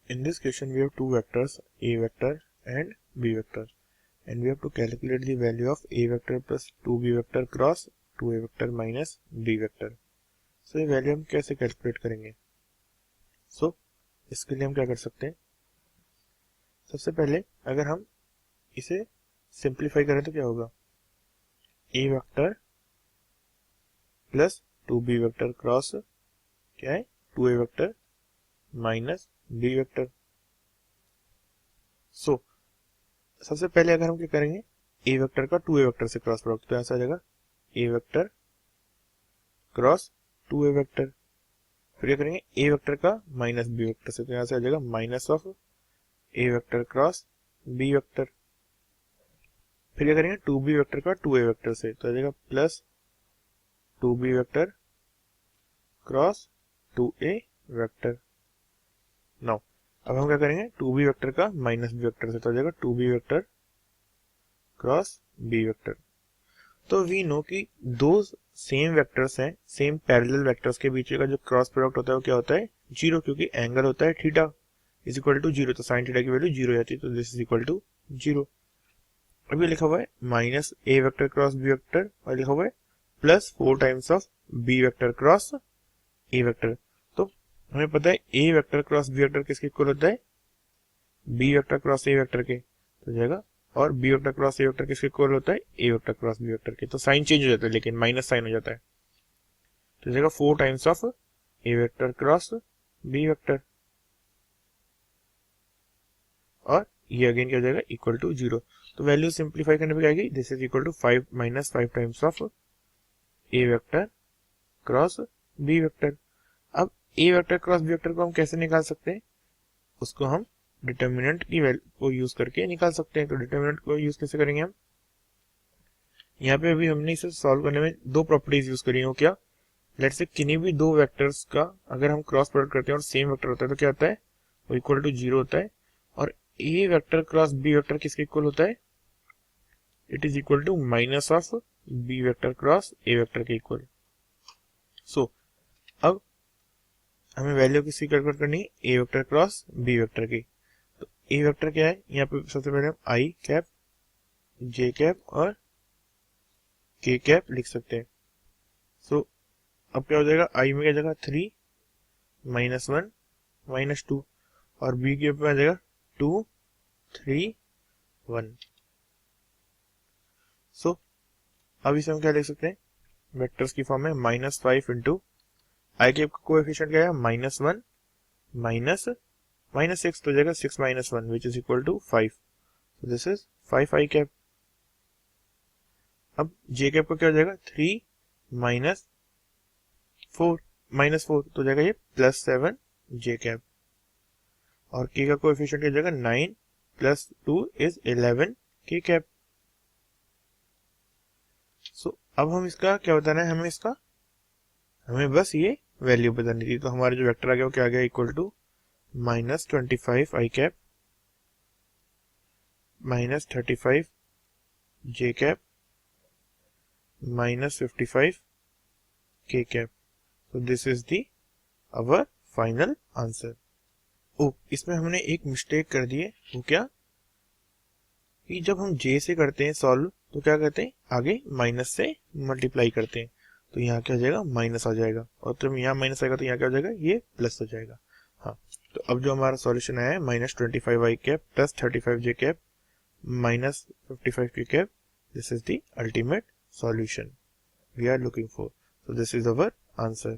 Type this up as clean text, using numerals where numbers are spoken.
In this question, we have two vectors, a vector and b vector, and we have to calculate the value of a vector plus 2b vector cross 2a vector minus b vector. So ये value हम कैसे calculate करेंगे? इसके लिए हम क्या कर सकते हैं? सबसे पहले अगर हम इसे सिंप्लीफाई करें तो क्या होगा? a vector plus 2b vector cross क्या है? 2a vector minus b vector. सबसे पहले अगर हम क्या करेंगे, a वेक्टर का 2a वेक्टर से क्रॉस प्रोडक्ट, तो ऐसा आ जाएगा a vector cross 2a vector. फिर क्या करेंगे, a वेक्टर का माइनस b वेक्टर से, तो यहाँ से आ जाएगा minus of a vector cross b vector. फिर क्या करेंगे, 2b वेक्टर का 2a वेक्टर से, तो आ जाएगा plus 2b vector cross 2a vector. Now अब हम क्या करेंगे, 2b वेक्टर का माइनस b वेक्टर से, तो आ जाएगा 2b vector cross b vector. तो वी नो कि दो सेम वेक्टर्स हैं, सेम पैरेलल वेक्टर्स के बीच का जो क्रॉस प्रोडक्ट होता है वो क्या होता है? जीरो, क्योंकि एंगल होता है theta is equal to zero, तो साइन थीटा की वैल्यू जीरो जाती है, तो this is equal to zero. अभी लिखा हुआ है minus A vector cross B vector, और लिखा हुआ है plus 4 times of B vector cross A vector. तो हमें पता है A vector cross B vector किसके इक्वल होता है? B vector cross A vector के, तो जाएगा. और B vector cross A vector किसके इक्वल होता है? A vector cross B vector के. तो साइन चेंज हो जाता है, लेकिन माइनस साइन हो जाता है, तो जाएगा 4 times of A vector cross B vector, और ये अगेन क्या हो जाएगा? Equal to zero. तो वैल्यू सिंप्लीफाई करने पे क्या आएगी? This is equal to 5 minus 5 times of A vector cross B vector. अब A vector cross B vector को हम कैसे निकाल सकते हैं? उसको हम डिटर्मिनेंट की वैल्यू को यूज करके निकाल सकते हैं. तो डिटर्मिनेंट को यूज कैसे करेंगे हम? यहाँ पे अभी हमने इसे सॉल्व करने में दो प्रॉपर्टीज यूज करी है. वो क्या? लेट्स से किन्हीं भी दो वेक्टर्स का अगर हम क्रॉस प्रोडक्ट करते हैं और सेम वेक्टर होता है, तो क्या होता है? वो इक्वल टू जीरो होता है. और A vector cross B vector किसके इक्वल होता है? It is equal to minus of B vector cross A vector के इक्वल. सो अब हमें वैल्यू किसकी कैलकुलेट करनी है? A vector cross B vector की. तो ए वेक्टर क्या है? यहाँ पे सबसे पहले हम आई कैप, जे कैप और के कैप लिख सकते हैं. सो अब क्या हो जाएगा? आई में क्या जाएगा? 3 माइनस 1 माइनस 2, और बी कैप में आ जाएगा 2 3 1. सो अब इसे हम क्या लिख सकते हैं? वेक्टर्स की फॉर्म में माइनस 5 इंटू आई कैप का कोएफिशिएंट क्या है? माइनस 1 माइनस माइनस 6, तो जाएगा 6 minus 1 which is equal to 5. so this is 5 I cap. अब जे कैप का क्या हो जाएगा? 3 माइनस 4 तो जाएगा ये प्लस 7 जे कैप. और के का कोएफिशिएंट क्या जाएगा? 9 प्लस 2 इज 11 के कैप. सो अब हम इसका क्या बताना है? हमें बस ये वैल्यू बतानी थी. तो हमारा जो वेक्टर आ गया वो क्या आ गया? Equal to minus 25 I cap minus 35 J cap minus 55 K cap. so this is the our final answer. इसमें हमने एक मिस्टेक कर दी है. वो क्या? कि जब हम जे से करते हैं सॉल्व, तो क्या करते हैं? आगे माइनस से मल्टीप्लाई करते हैं, तो यहाँ क्या हो जाएगा? माइनस आ जाएगा. और जब यहाँ माइनस आएगा तो यहाँ क्या हो जाएगा? ये प्लस हो जाएगा. हाँ, तो अब जो हमारा सॉल्यूशन आया है minus 25 I cap plus 35 J cap minus 55 K cap, this is the ultimate solution we are looking for. so this is our answer.